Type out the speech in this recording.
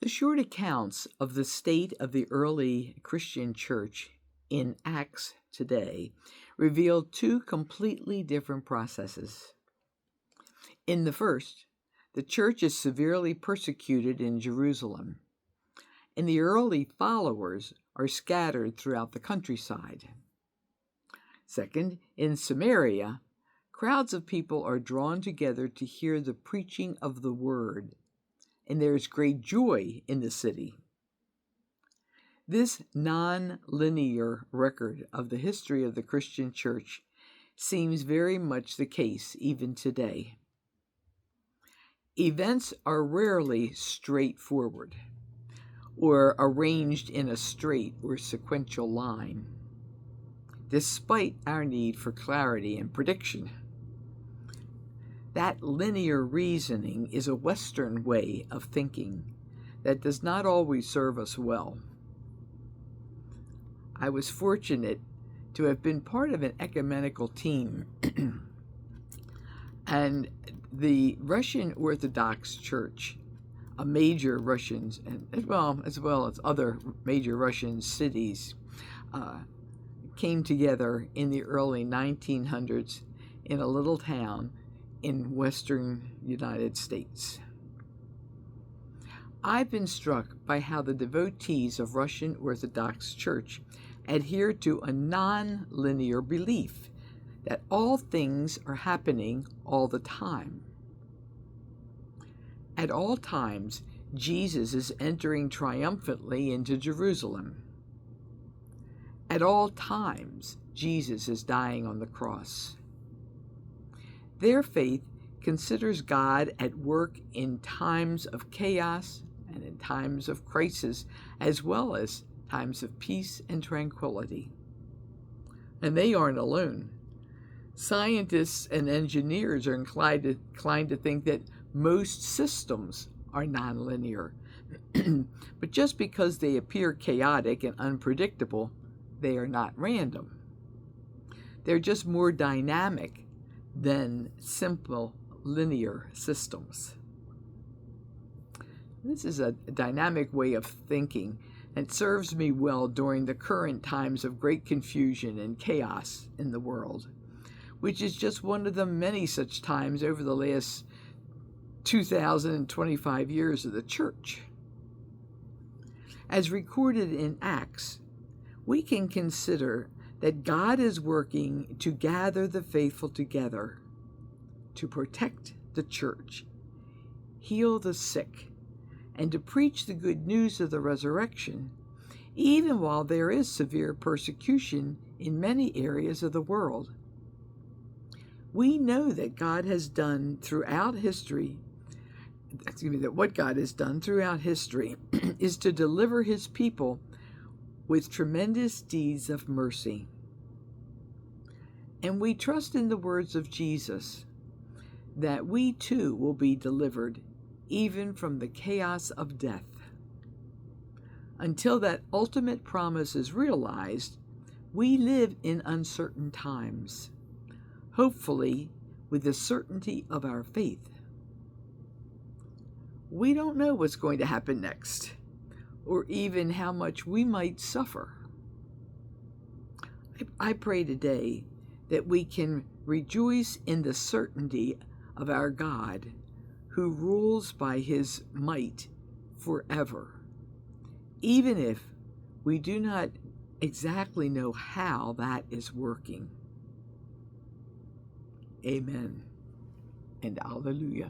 The short accounts of the state of the early Christian church in Acts today reveal two completely different processes. In the first, the church is severely persecuted in Jerusalem, and the early followers are scattered throughout the countryside. Second, in Samaria, crowds of people are drawn together to hear the preaching of the word, and there is great joy in the city. This non-linear record of the history of the Christian church seems very much the case even today. Events are rarely straightforward or arranged in a straight or sequential line, despite our need for clarity and prediction. That linear reasoning is a Western way of thinking that does not always serve us well. I was fortunate to have been part of an ecumenical team, and the Russian Orthodox Church, a major Russian, and as well as other major Russian cities, came together in the early 1900s in a little town in western United States. I've been struck by how the devotees of Russian Orthodox Church adhere to a non-linear belief that all things are happening all the time. At all times, Jesus is entering triumphantly into Jerusalem. At all times, Jesus is dying on the cross. Their faith considers God at work in times of chaos and in times of crisis, as well as times of peace and tranquility. And they aren't alone. Scientists and engineers are inclined to think that most systems are nonlinear. But just because they appear chaotic and unpredictable, they are not random. They're just more dynamic than simple linear systems. This is a dynamic way of thinking and serves me well during the current times of great confusion and chaos in the world, which is just one of the many such times over the last 2025 years of the church. As recorded in Acts, we can consider that God is working to gather the faithful together, to protect the church, heal the sick, and to preach the good news of the resurrection, even while there is severe persecution in many areas of the world. We know that God has done throughout history, that what God has done throughout history is to deliver his people with tremendous deeds of mercy. And we trust in the words of Jesus that we too will be delivered even from the chaos of death. Until that ultimate promise is realized, we live in uncertain times, hopefully with the certainty of our faith. We don't know what's going to happen next, or even how much we might suffer. I pray today that we can rejoice in the certainty of our God, who rules by his might forever, even if we do not exactly know how that is working. Amen and Alleluia.